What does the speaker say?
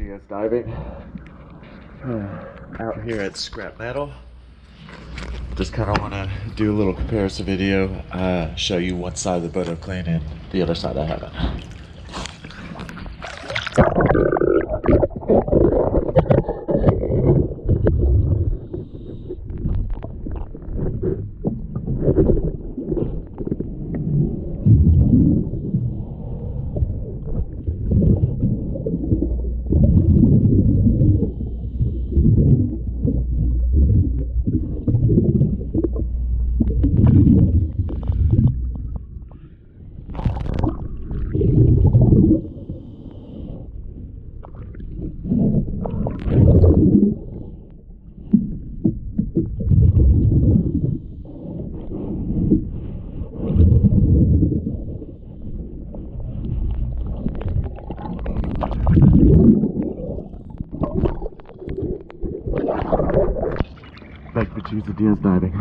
Diaz diving. Out here at Scrap Metal. Just kind of want to do a little comparison video, show you one side of the boat I've cleaned and the other side I haven't. Thank you for choosing Diaz diving.